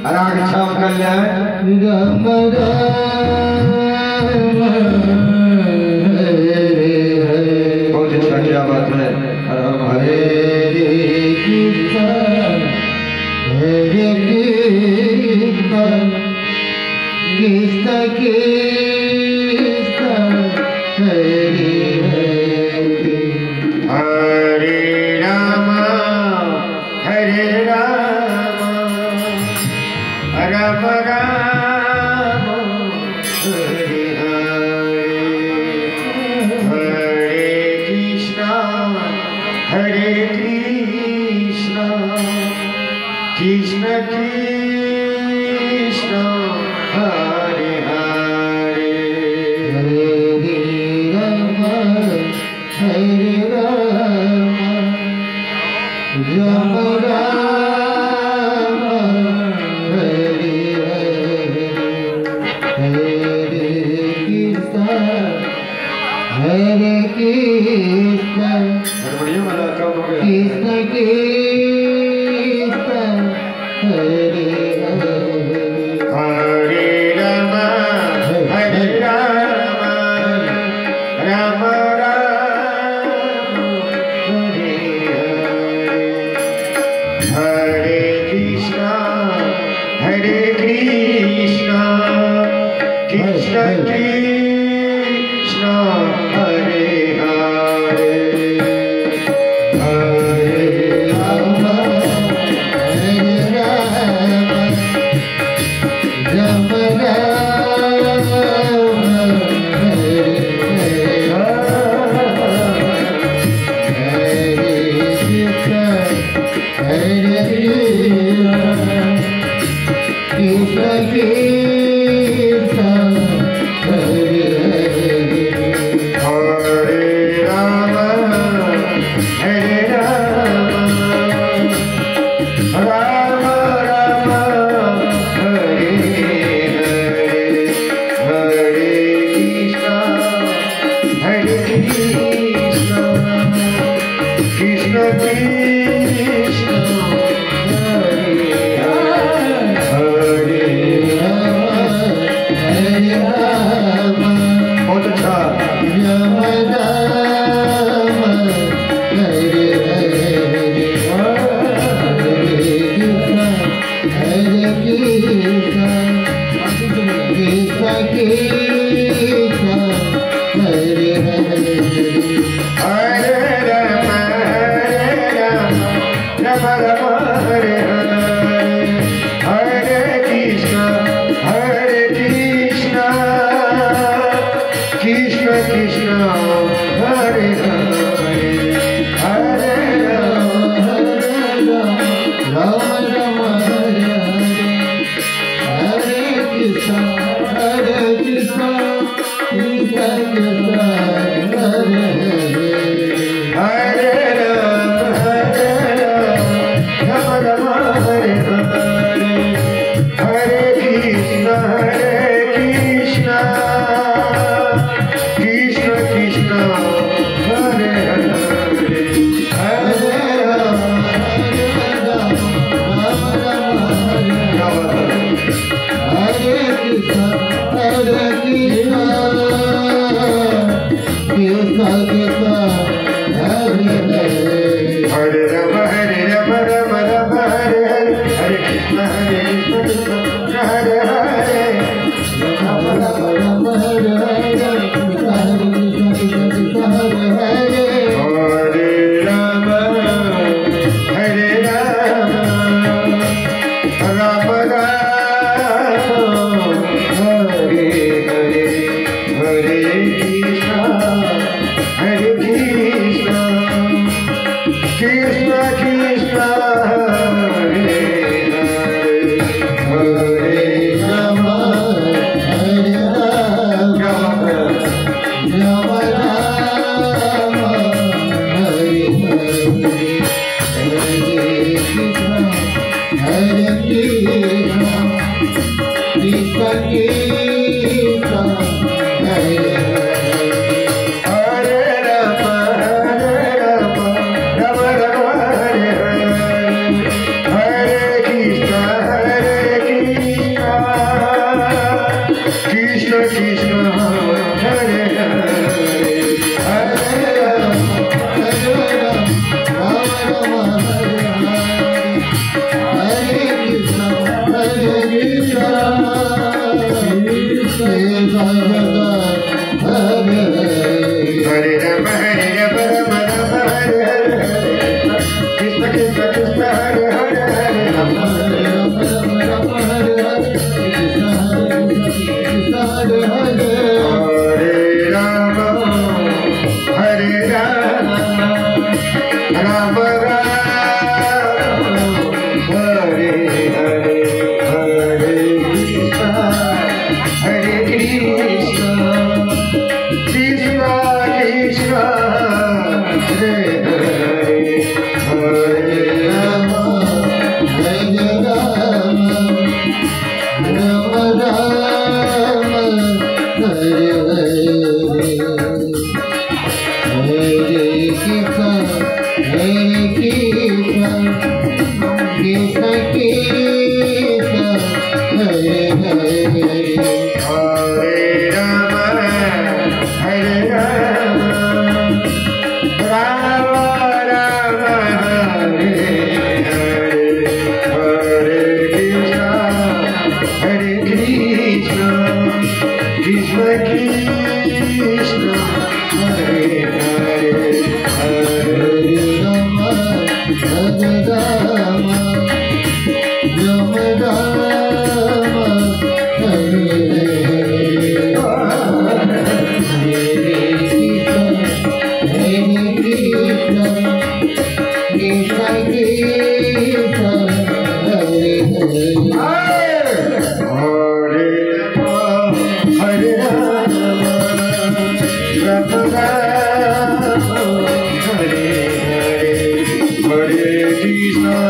राग श्याम कल्याण राम राम बहुत अच्छा, क्या बात है। हरे कृष्ण कृष्ण कृष्ण हरे हरे राम हरे राम राम राम हरे हरे हरे कृष्णा कृष्ण कृष्ण हरे हरे हरे राम राम राम हरे हरे हरे कृष्ण बढ़िया वाला काम हो गया। कृष्ण कृष्ण हरे हरे हरे राम राम राम हरे हरे हरे कृष्ण कृष्ण कृष्ण हरे हरे हरे राम राम बहुत अच्छा। कृष्ण कृष्ण हरे हरे हरे राम राम राम हरे हरे कृष्ण कृष्ण कृष्ण हरे हरे हरे राम राम हरे हरे हरे कृष्ण कृष्ण कृष्ण हरे हरे हरे राम हरे कृष्ण कृष्ण कृष्ण हरे हरे हरे राम राम राम हरे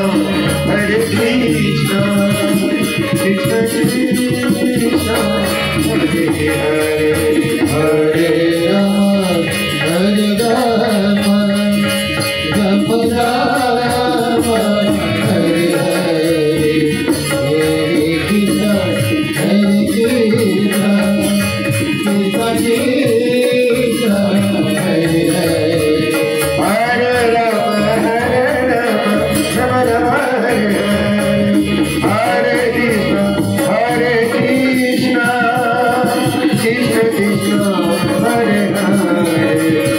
Hare Krishna, Krishna Krishna, Hare Hare, Hare Rama, Hare Rama, Rama Rama, Hare Hare, Hare Krishna, Hare Krishna, Krishna Krishna, Hare Hare. Hare Rama, Rama Rama, Hare Hare, Hare Krishna, Krishna Krishna, Hare Hare,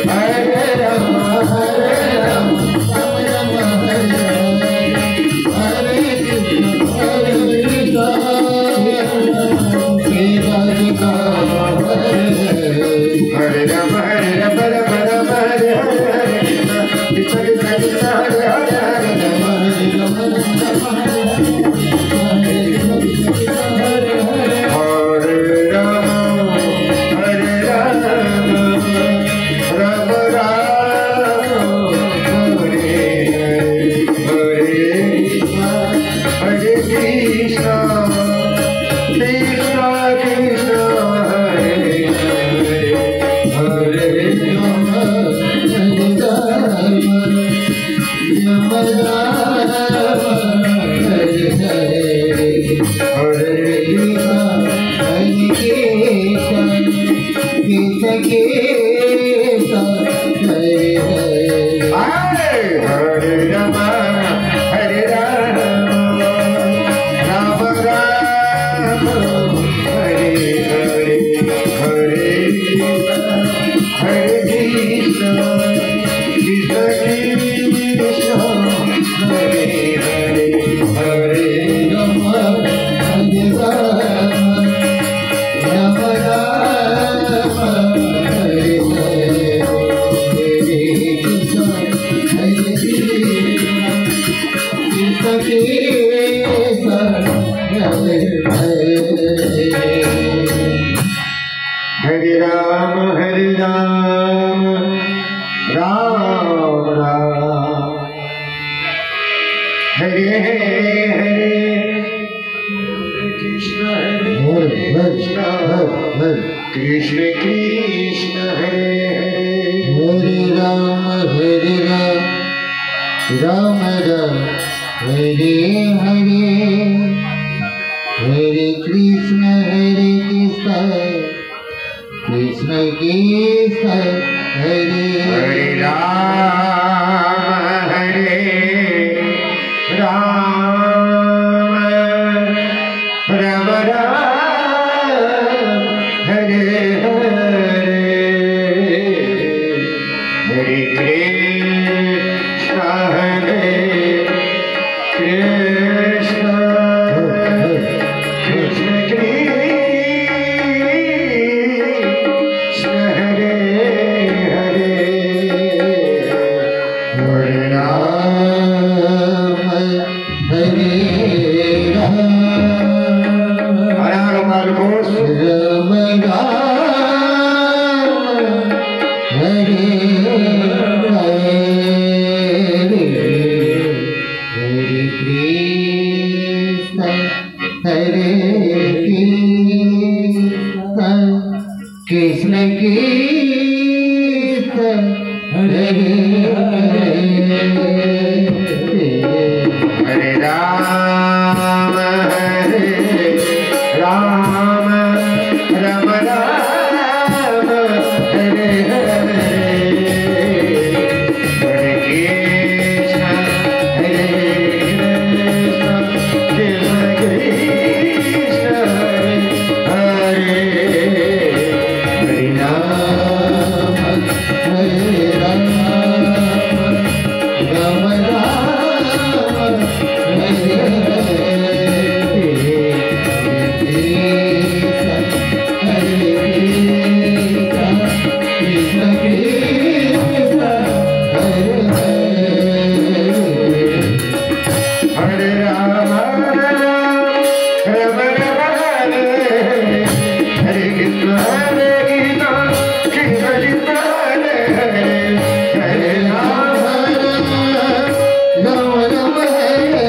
Hare Rama, Hare Rama, Rama Rama, Hare Hare, Krishna Krishna, Hare Hare, Hare Rama, Hare Rama, Rama Rama, Hare Hare, Hare Krishna, Krishna Krishna, Hare Hare, Hare Hare Rama, Hare Rama, Rama Rama, Hare Hare, Hare Krishna, Krishna Krishna, Hare Hare, Hare Hare Ram, Hare Ram, Ram Ram, Hare Hare, Krishna Hare Krishna, Krishna Krishna, Hare Hare Rama, Hare Rama, Rama Rama, Hare Hare, Hare Krishna, Krishna Krishna, Hare Hare Ram, Hare Ram, Ram Ram, Hare Hare, Hare Krishna, Hare Krishna, Krishna Krishna, Hare Hare, Hare Ram, Hare Hare Marcos, Rama Rama, Hare Hare, Hare Krishna, Hare Krishna, Krishna Krishna, Hare Hare. Hare Ram, Hare Ram, Ram Ram, Hare Hare, Hare Krishna, Hare Krishna, Krishna Krishna, Hare Hare, Hare Ram, Rama Rama, Hare Krishna, Krishna, Hare Hare Rama, Rama Rama, Hare Krishna, Krishna Krishna, Hare Hare, Hare Rama, Rama Rama, Hare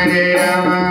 Hare Rama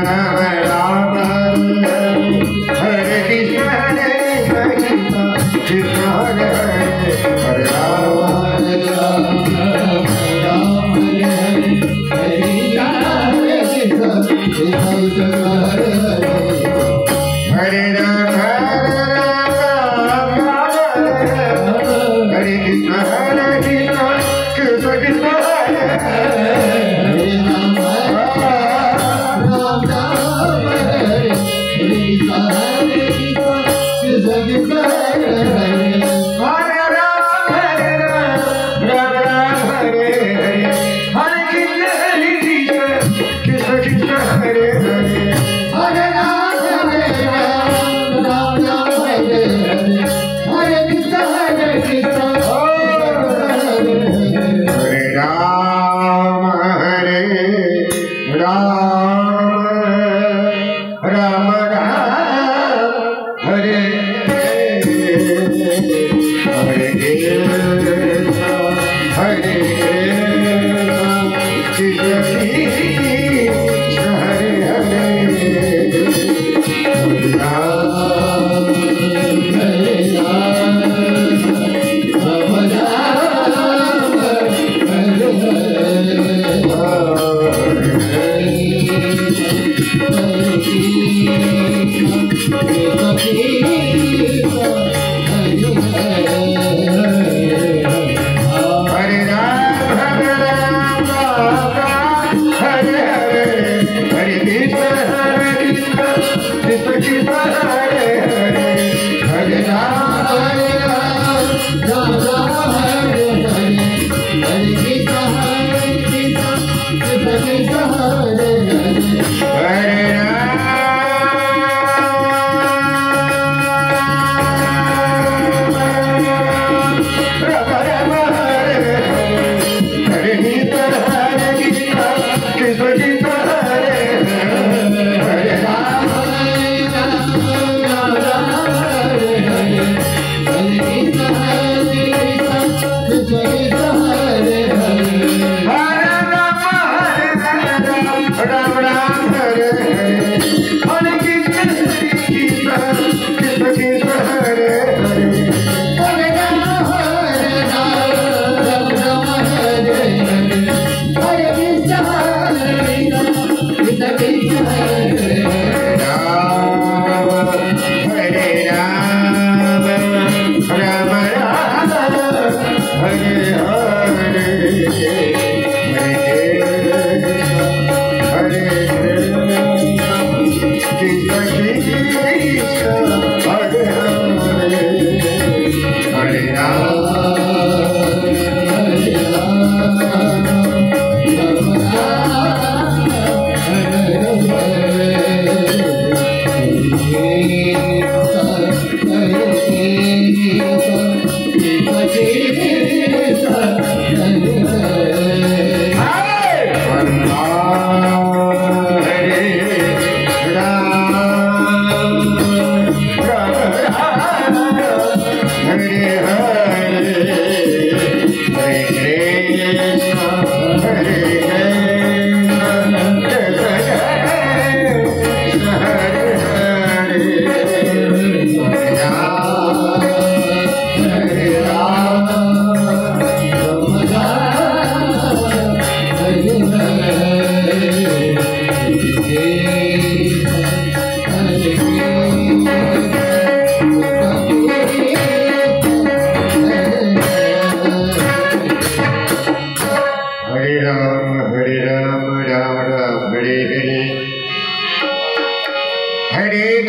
Hare Rama Hare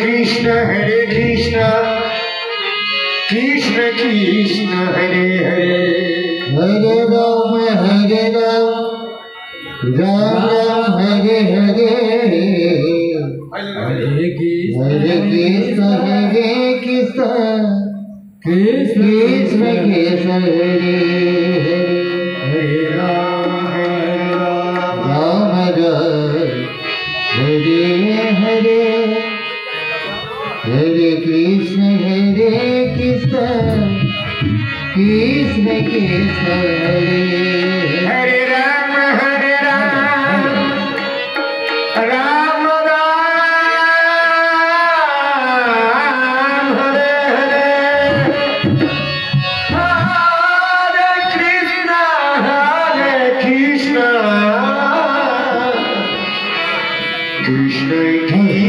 Krishna Krishna Krishna Hare Krishna Hare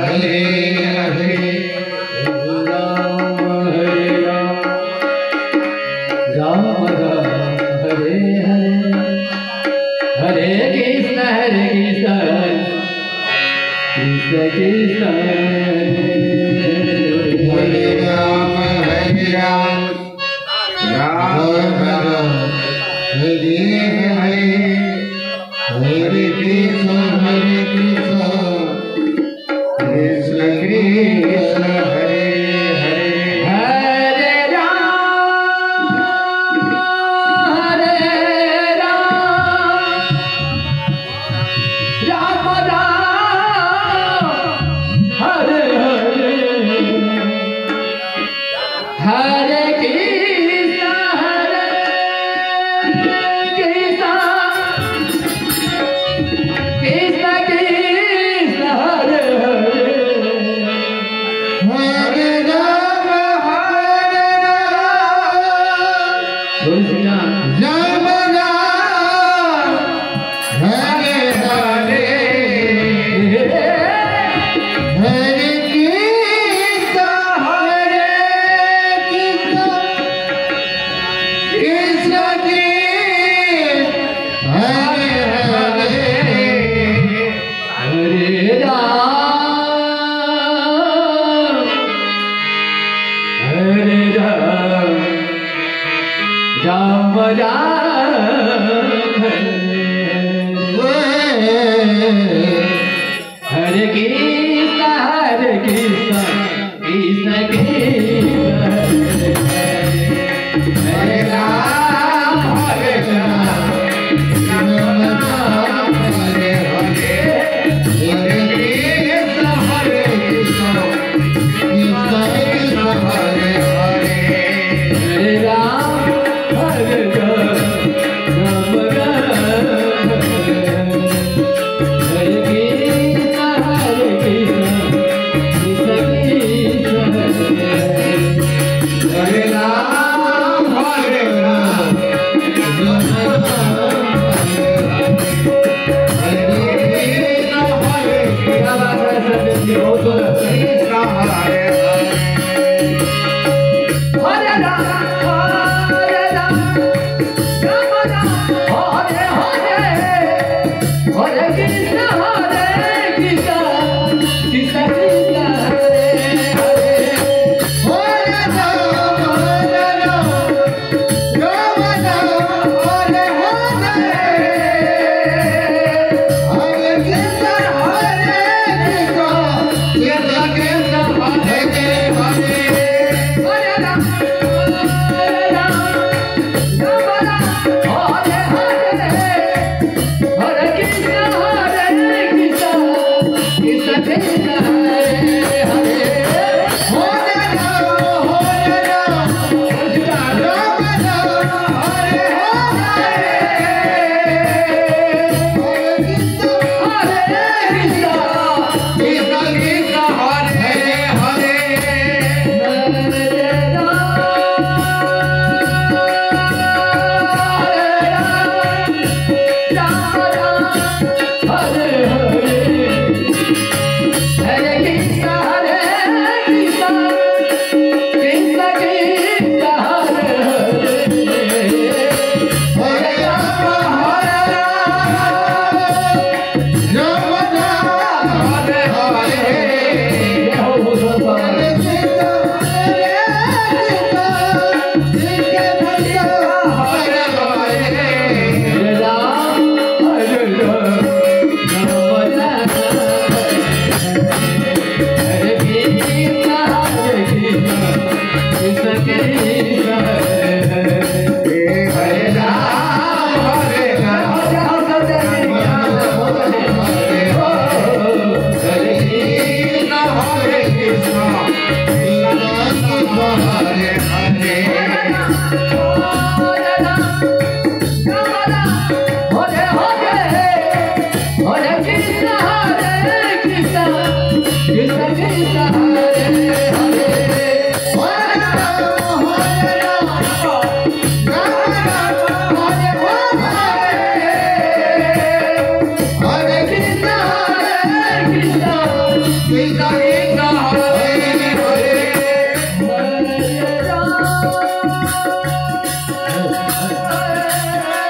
Hare Hare Krishna, Hare Krishna, Krishna Krishna, Hare Hare, Hare Rama, Hare Rama, Rama Rama, Hare Hare, Hare Krishna, Hare Krishna, Krishna Krishna, Hare Hare, Hare Ram, Ram Ram, Hare Krishna, Hare Krishna, Krishna Krishna, Hare Ram, Hare Ram, Ram Ram, Hare Hare, Hare Krishna, Hare Krishna, Krishna Krishna, Hare Hare, Hare Ram, Hare Ram, Ram Ram, Hare Krishna, Hare Krishna, Krishna Krishna, Hare Ram, Hare Ram, Ram Ram, Hare Krishna, Hare Krishna, Krishna Hare Hare, Hare Ram, Hare Ram, Ram Ram, Hare Hare, Hare Krishna, Hare Krishna, Krishna Krishna, Hare Hare, Hare Ram, Hare Ram, Ram Ram, Hare Hare, Hare Krishna, Hare Krishna, Krishna Krishna, Hare Hare, Hare Ram, Hare Ram, Ram Ram, Hare Hare, Hare Krishna, Hare Krishna, Krishna Krishna, Hare Hare, Hare Ram, Hare Ram, Ram Ram, Hare Hare, Hare Krishna, Hare Krishna, Krishna Krishna, Hare Hare,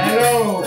Hello.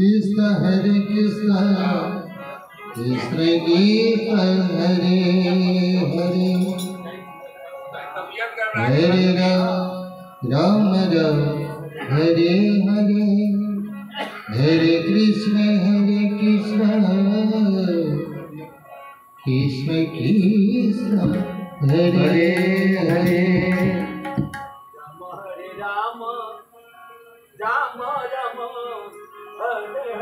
Krishna Hare Krishna Krishna Krishna Hare Hare Hare Ram Ram Hare Hare Hare Krishna Krishna Krishna Hare Hare Ram Ram Ram Hare Hare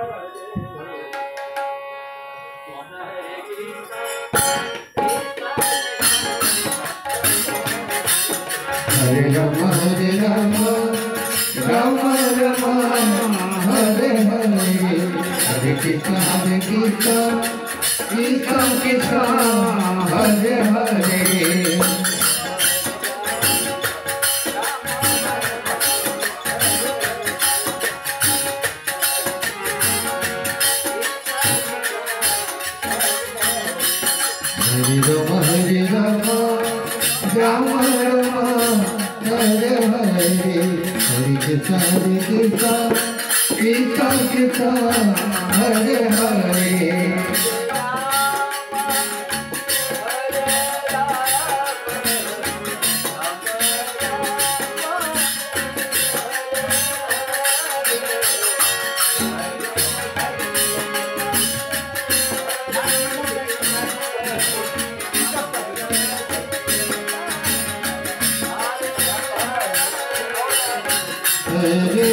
Hare Krishna Hare Ram Ram Ram Hare Hare Hare Krishna Krishna Krishna Hare Hare Hare Ram Ram Ram Hare Hare Hare Krishna Krishna Krishna Hare Hare Hare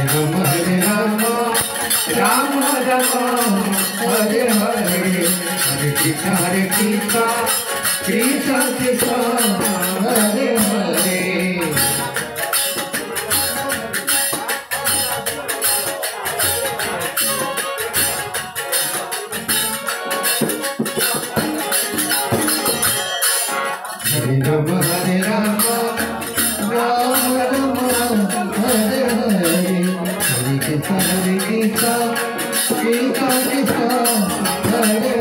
Ram Hare Ram Ram Ram Hare Hare Hare Krishna Krishna Krishna Hare Hare Hare Ram Ram Ram Hare Hare Hare Krishna Krishna Krishna Hare Hare Hare Ram Ram Ram Hare Hare Hare Krishna Krishna Krishna Hare Hare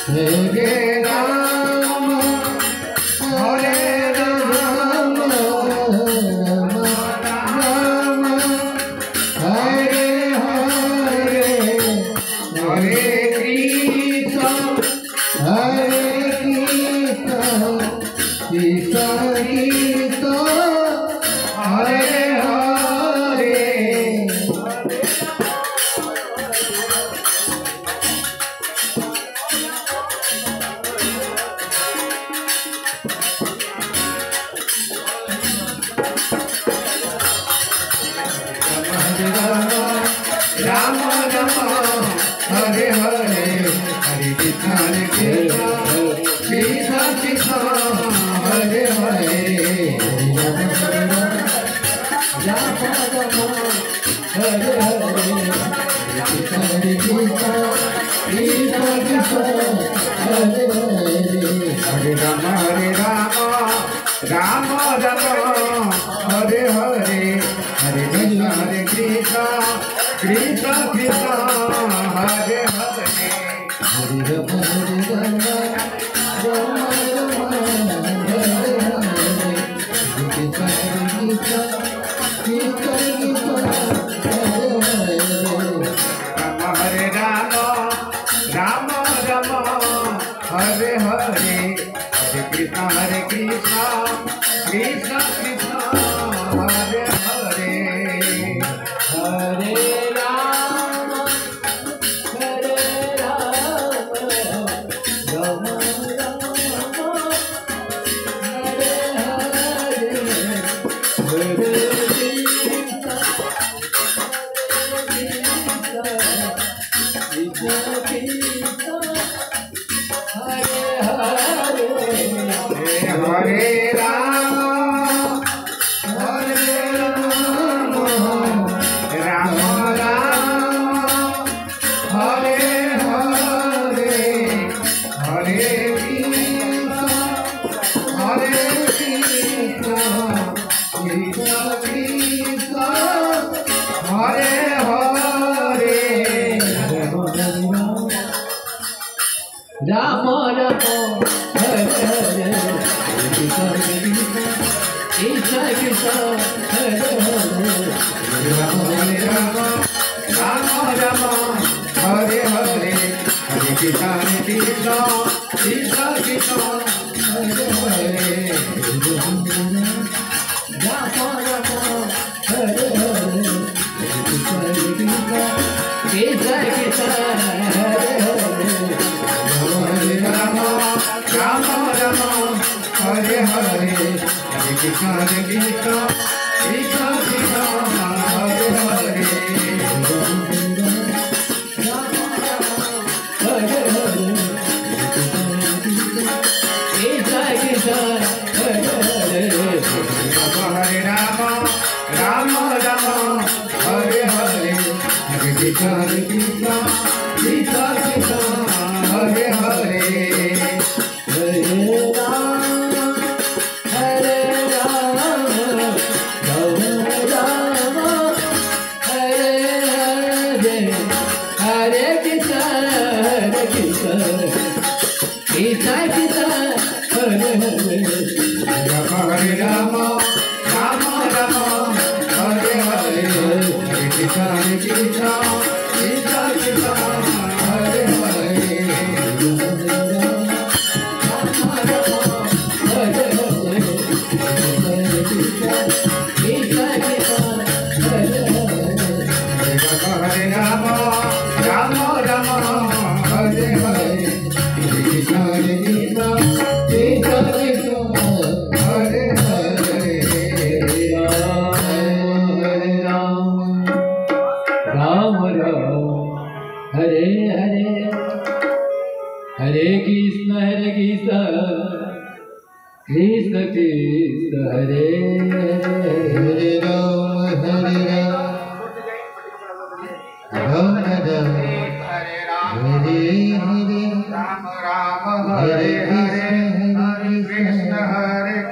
Hare Ram Hare Ram Ram Ram Hare Hare Hare Krishna Krishna Krishna Hare Hare Ram Ram Hare Hare Hare Krishna Krishna Krishna Hare Hare Ram Ram Hare Hare Krishna Krishna Hare Hare Hare Ram Ram Ram Hare Hare Hare Krishna Krishna Krishna Hare Hare Hare Ram Ram Ram Hare Hare Krishna Krishna Krishna Hare Hare Ram Ram Ram Hare Hare Hare Krishna Krishna Krishna Krishna Hare Hare Hare Hare Ram Ram Ram Hare Hare Hare Krishna Hare Krishna Krishna Hare Hare Ram Ram Hare Hare Krishna Krishna Hare Hare Ram Ram Ram Ram Hare Hare Hare Krishna Krishna Krishna Krishna Hare Hare Ram Ram Hare Hare Krishna Krishna Krishna Hare Hare Hare Ram Ram Ram Hare Hare Hare Krishna Krishna Krishna Krishna Hare Hare Hare Ram Ram Ram Hare Hare Hare Krishna Krishna Krishna Krishna Hare Hare Hare Ram Ram Ram Hare Hare Hare Krishna Krishna Krishna Krishna Hare Hare Hare Ram Ram Ram Hare Hare Hare Krishna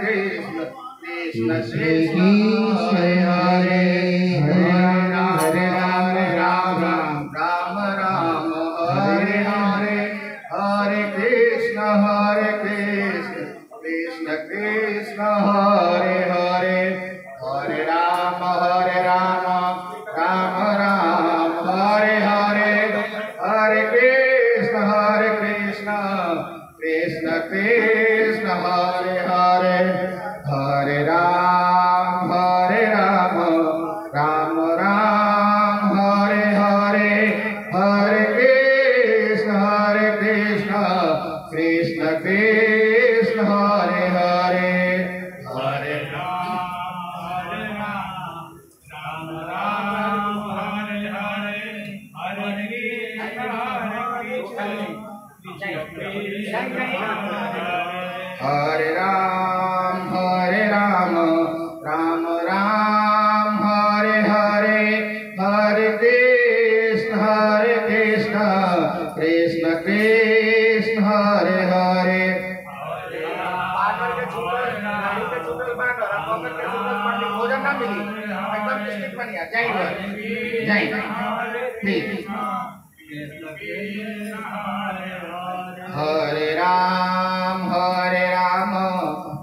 Krishna Krishna Krishna Hare Hare Ram Ram Hare Hare Hare Krishna Krishna Krishna Hare Hare Ram Ram Ram Hare Hare Ram Ram Hare Hare Hare Krishna Krishna Krishna Hare Hare Hare Ram Ram Ram Ram Hare Hare Hare Krishna Krishna Krishna Hare Hare Hare Ram Ram Ram Hare Hare Hare Krishna Krishna Krishna Hare Hare Hare Ram Ram Ram Hare Hare Hare Krishna Krishna Krishna Hare Hare Hare Hare Ram Ram Ram Hare Hare Hare Krishna Krishna Krishna Hare Hare Hare Ram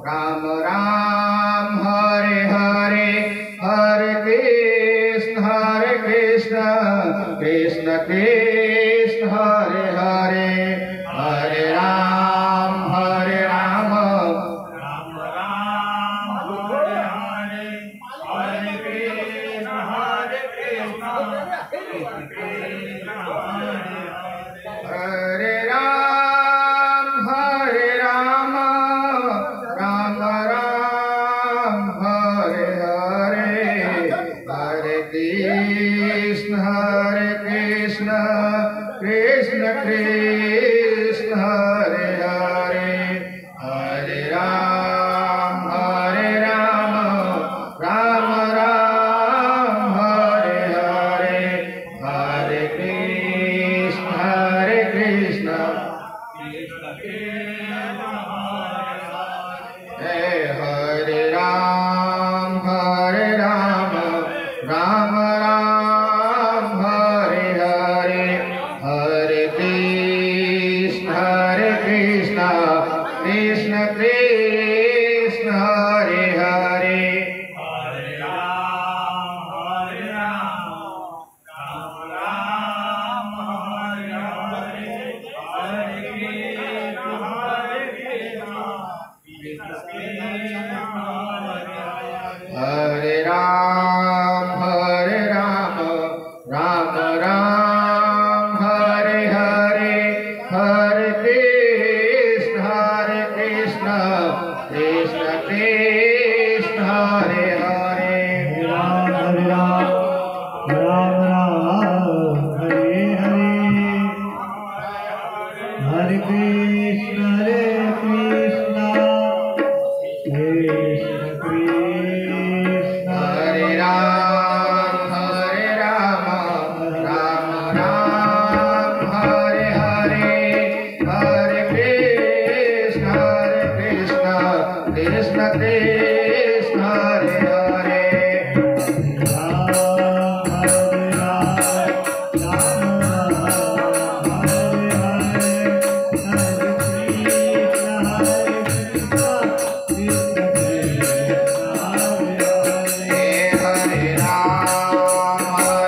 Ram Ram Hare Hare Hare Krishna Krishna Krishna Hare Hare Hare Ram Hare Ram Hare Ram, Ram Ram, Hare Hare, Hare Krishna, Krishna Krishna, Hare Hare. Ram Ram, Ram Ram, Hare Hare, Hare Krishna, Krishna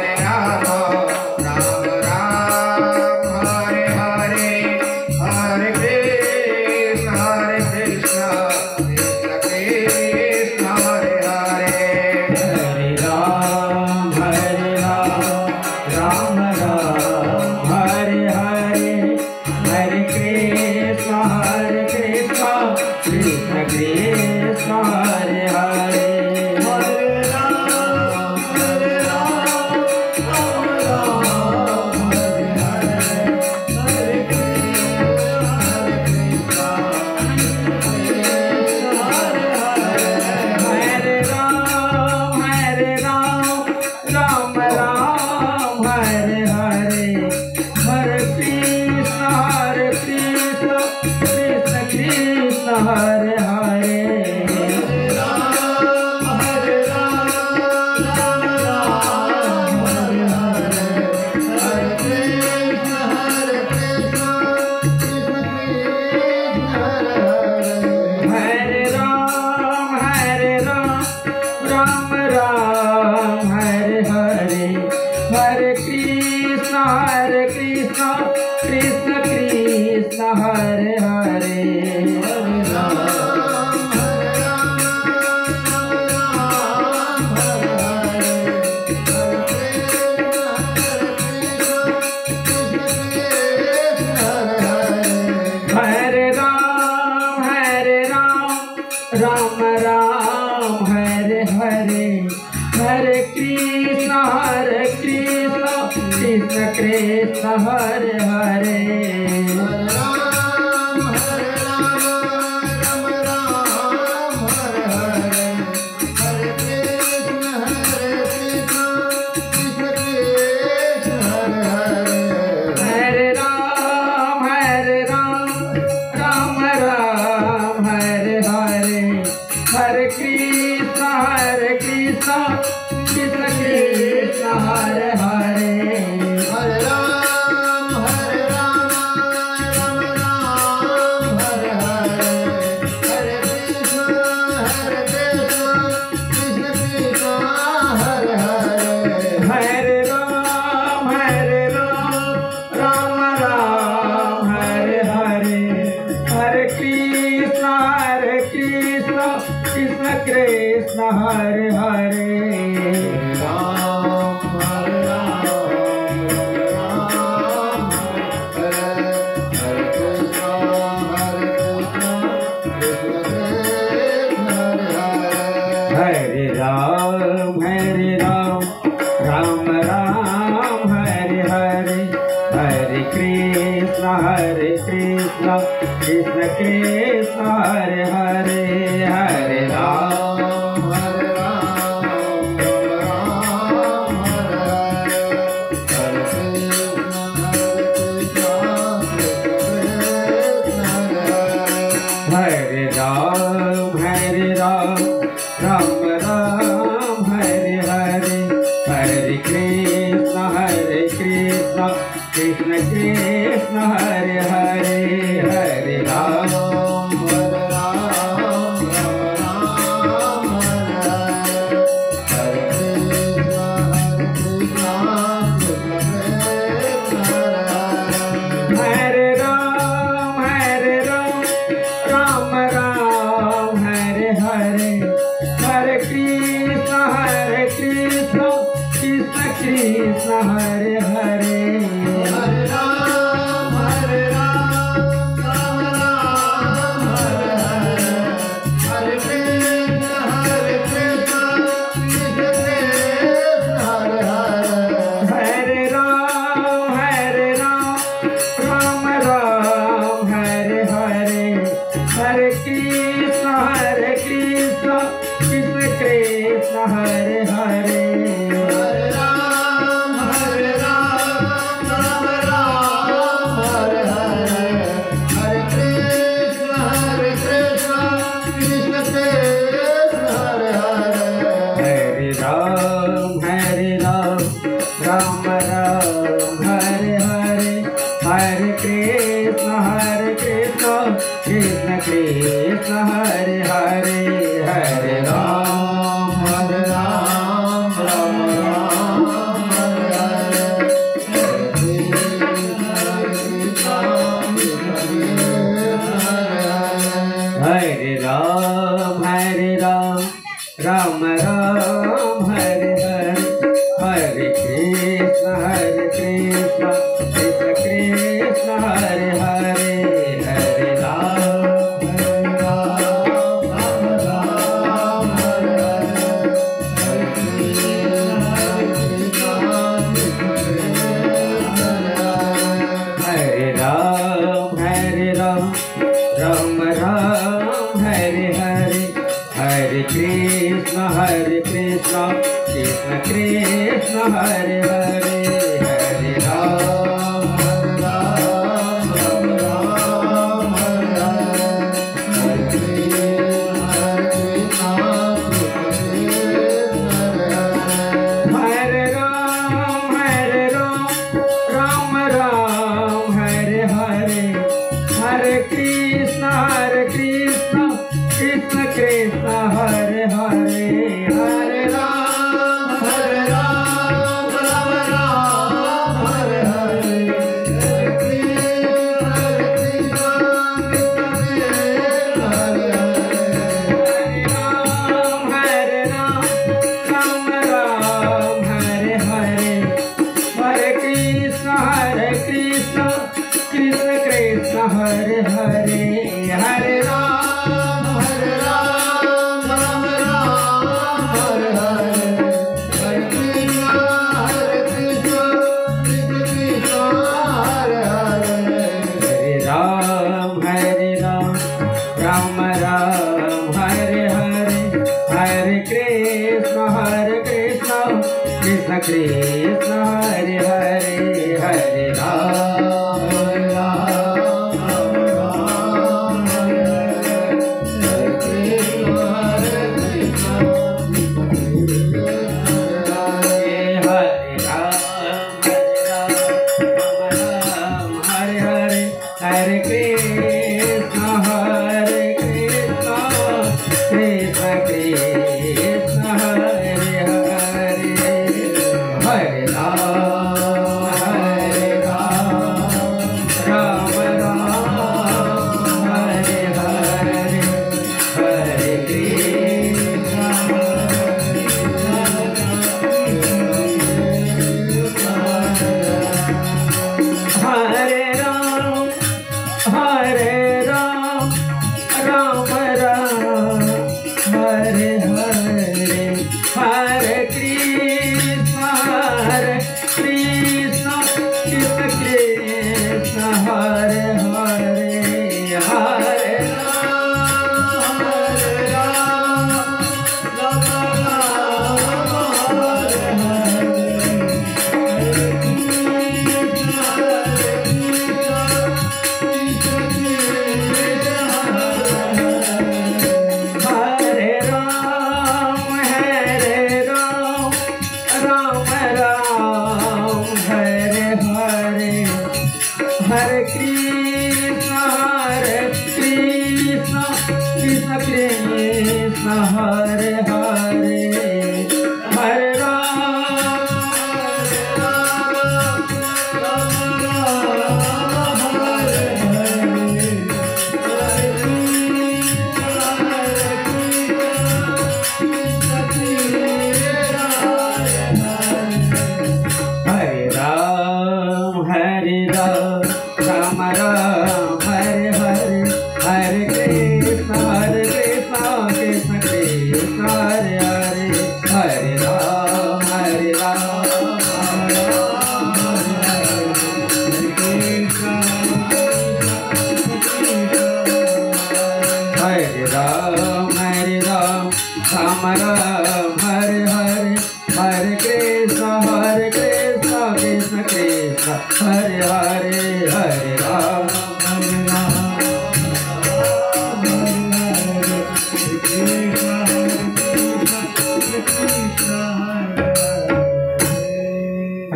Krishna. Hare Ram, Ram Ram, Hare Hare, Hare Krishna, Krishna Krishna, Hare Hare. Krishna Hare Hare Hare Ram हरे Hare Krishna Krishna Krishna Hare Hare Hare Ram Ram Ram Hare Hare Hare Krishna Krishna Hare Hare Hare Ram Ram Ram Hare Hare Hare Krishna Krishna Krishna Hare Hare Hare Ram Ram Ram Hare Hare Hare Krishna Krishna Hare Hare Hare Ram Ram Ram Hare Hare Hare Krishna Krishna Krishna Hare Hare Hare Ram Hare Ram Ram Ram Hare Hare Hare Krishna Hare Ram Ram Ram Hare Hare Hare Krishna Krishna Krishna Hare Hare Hare Ram Ram Ram Hare Hare Hare Ram Ram Hare Hare Hare Krishna Krishna Krishna Hare Hare Hare Ram Ram Ram Hare Hare Hare Ram Ram Ram Hare Hare Hare Krishna Krishna Krishna Hare Hare Hare Ram Ram Ram Hare Hare Hare Krishna Hare Hare Ram Ram Hare Hare Hare Krishna Krishna Krishna Hare Hare Hare Ram Ram Hare Hare Hare Krishna Krishna Hare Hare Hare Ram Ram Hare Hare Hare Krishna Krishna Krishna Hare Hare Hare Ram Hare Ram Hare Hare Hare Krishna Krishna Krishna Hare Hare Hare Ram Ram Ram Hare Hare Hare Krishna Hare Ram Ram Ram Hare Hare Hare Krishna Krishna Krishna Hare Hare Hare Hare Ram Ram Ram Hare Hare Hare Krishna Krishna Krishna Hare Hare Hare Ram Krishna Hare Hare Hare Ram Hare Ram Hare Ram Ram Ram Hare Hare Hare Krishna Krishna Krishna Hare Hare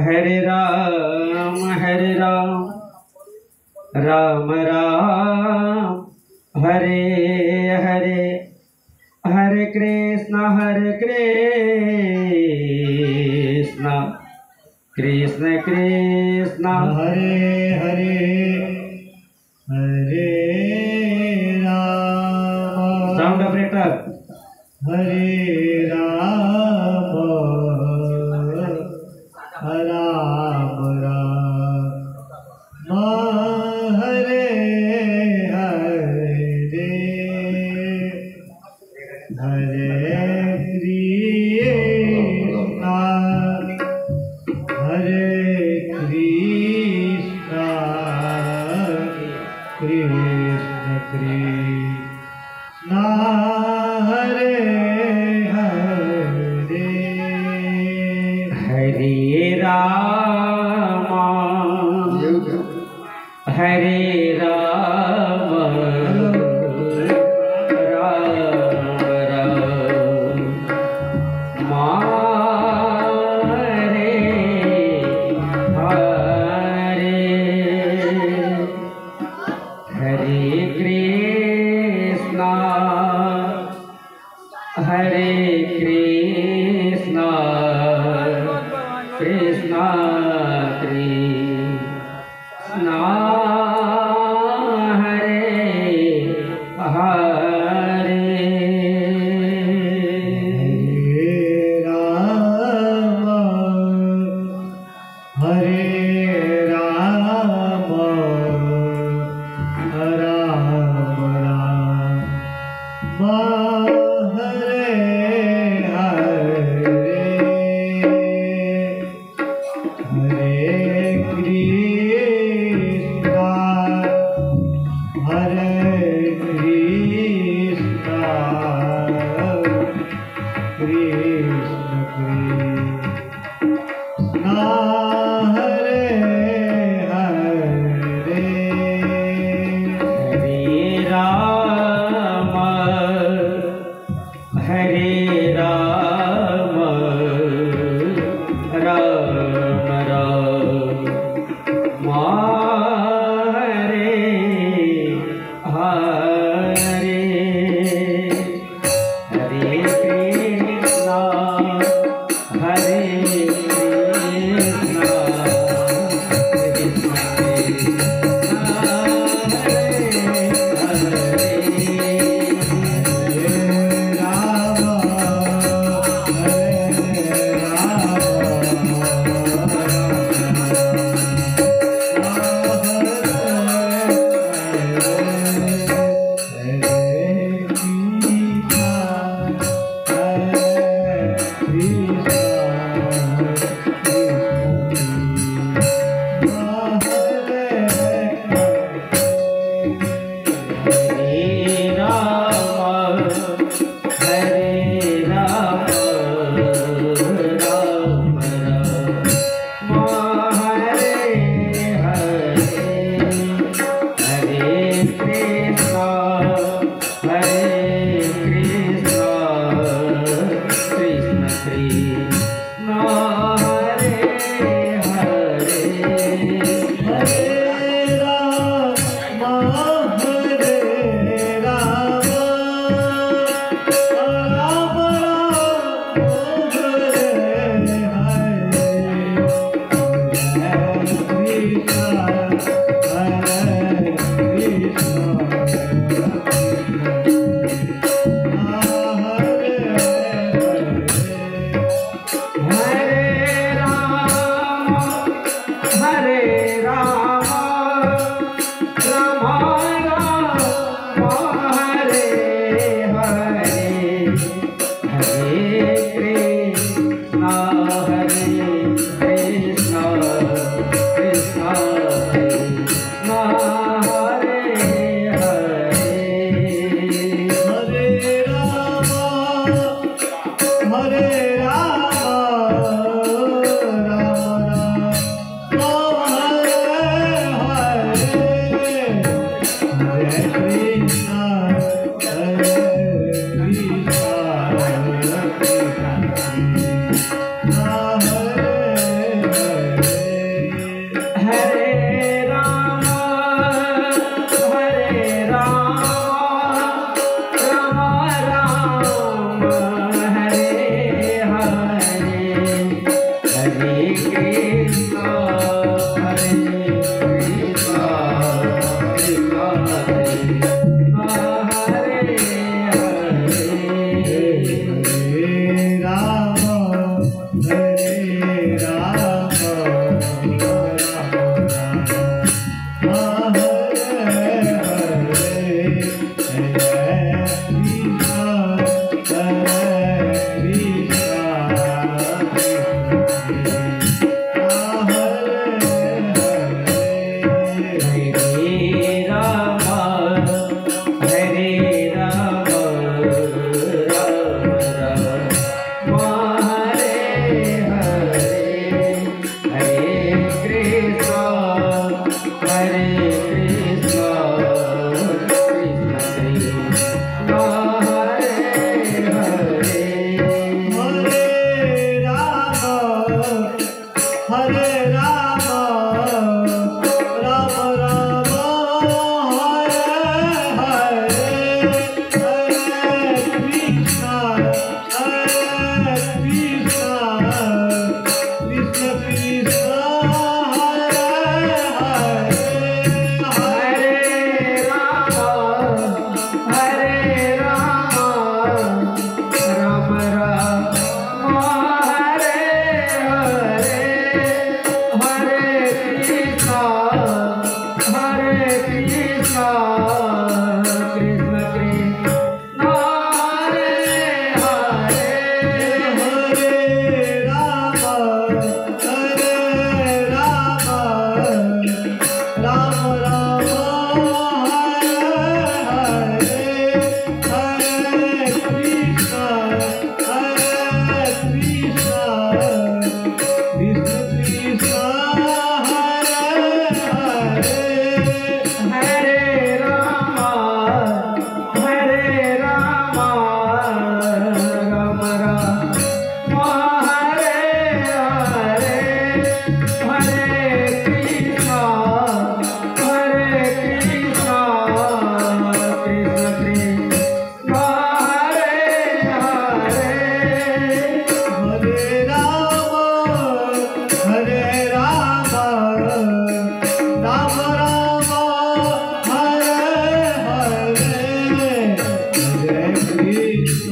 Hare Ram Hare Ram Ram Ram Hare Hare Hare Krishna Krishna Krishna Hare Hare Hare Ram sound operator हरे राम राम राम हरे हरे हरे कृष्णा हरे कृष्णा कृष्ण कृष्णा हरे हरे हरे राम हरे राम राम राम हरे हरे हरे कृष्णा हरे कृष्णा कृष्णा कृष्णा हरे हरे हरे राम राम राम हरे हरे हरे कृष्णा हरे कृष्णा कृष्ण कृष्णा हरे हरे हरे राम राम राम हरे हरे हरे कृष्णा हरे Krishna Krishna Krishna Hare Hare Ram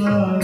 Hare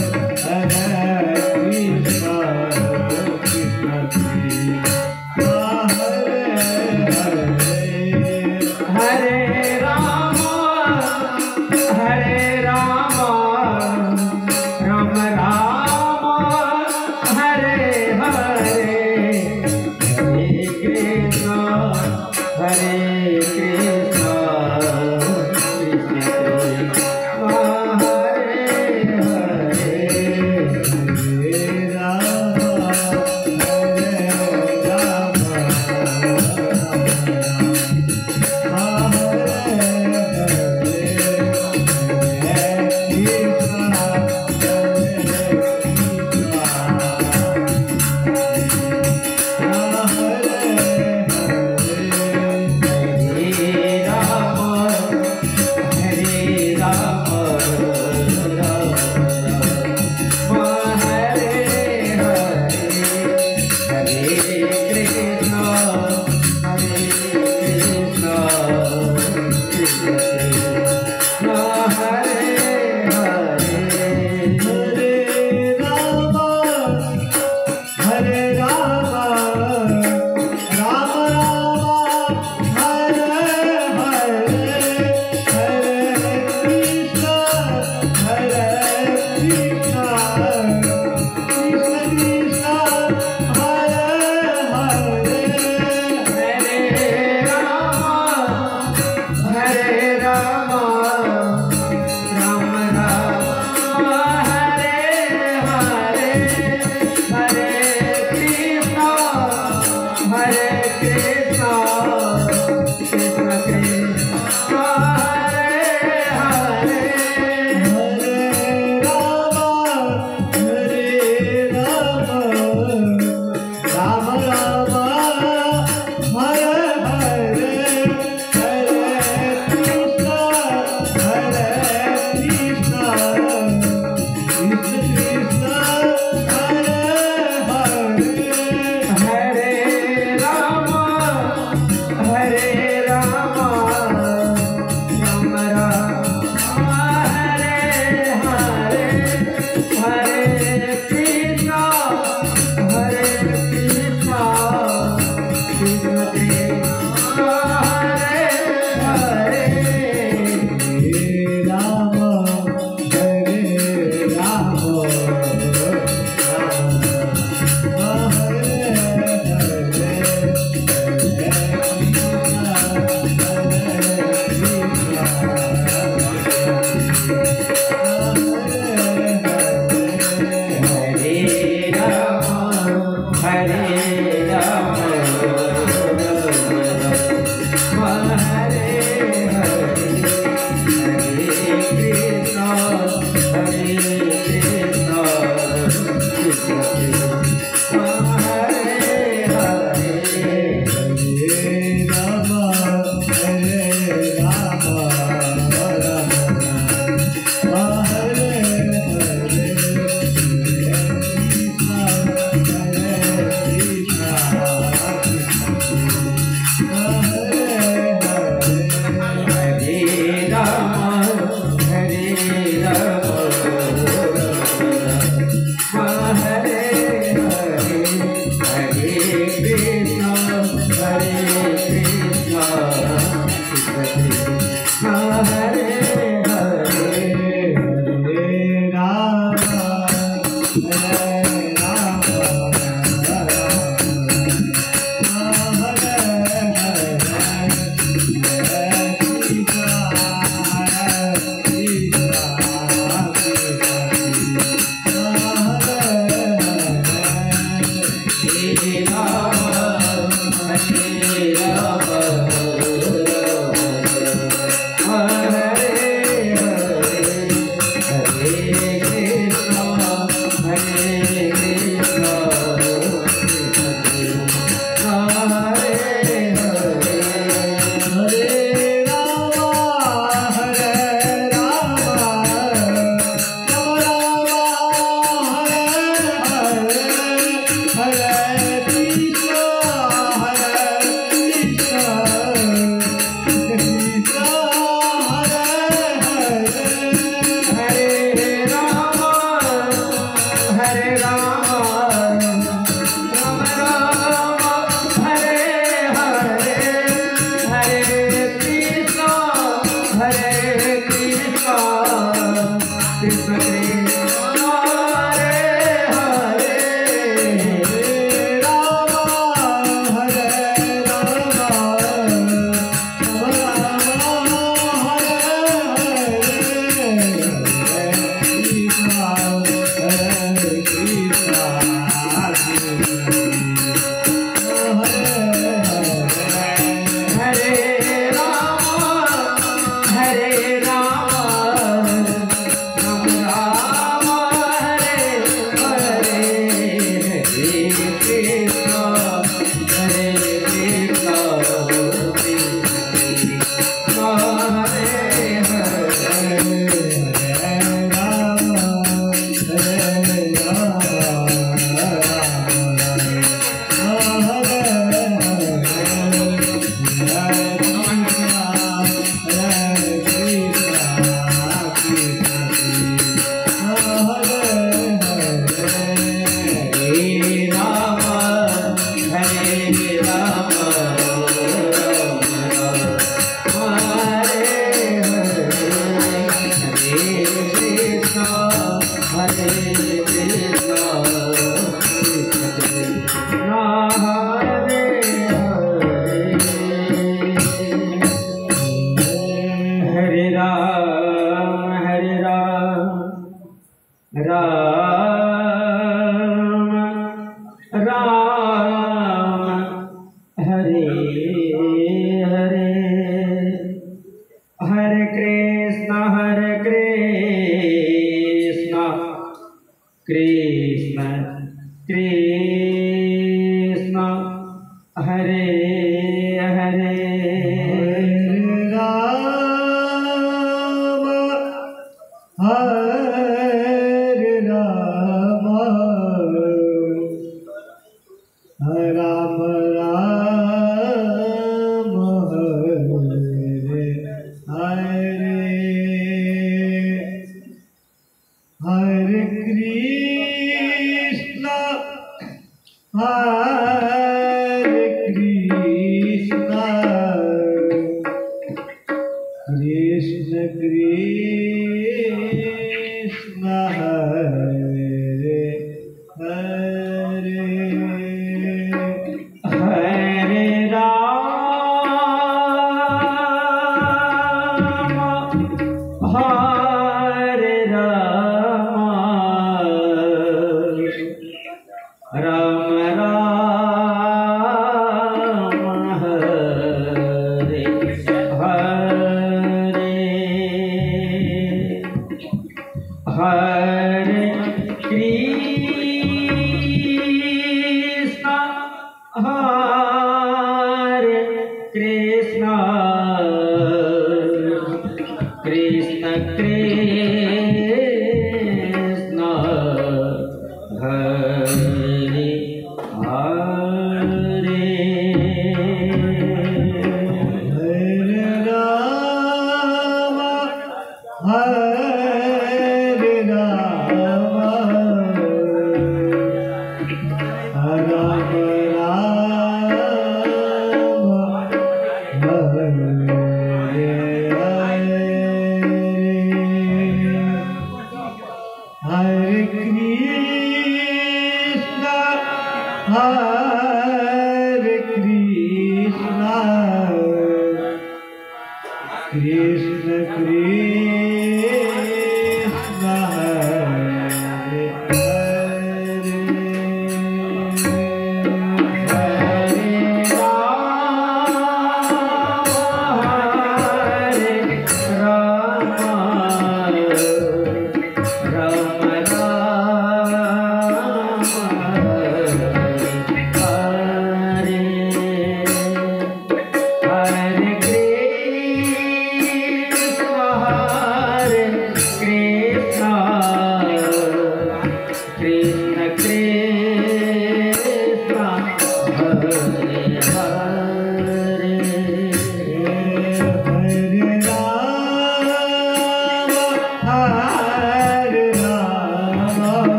Hare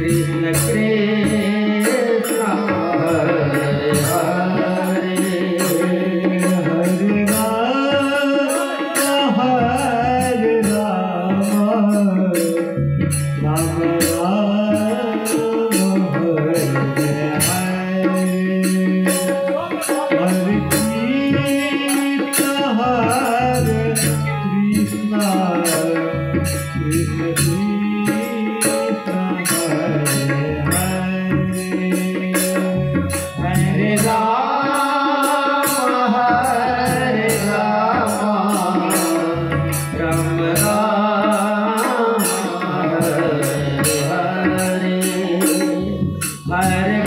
Krishna Krishna Hare Hare Hare Ram Hare Ram Ram Ram Hare Hare Hare Krishna Krishna Hare Ram Ram Ram Hare Hare हरे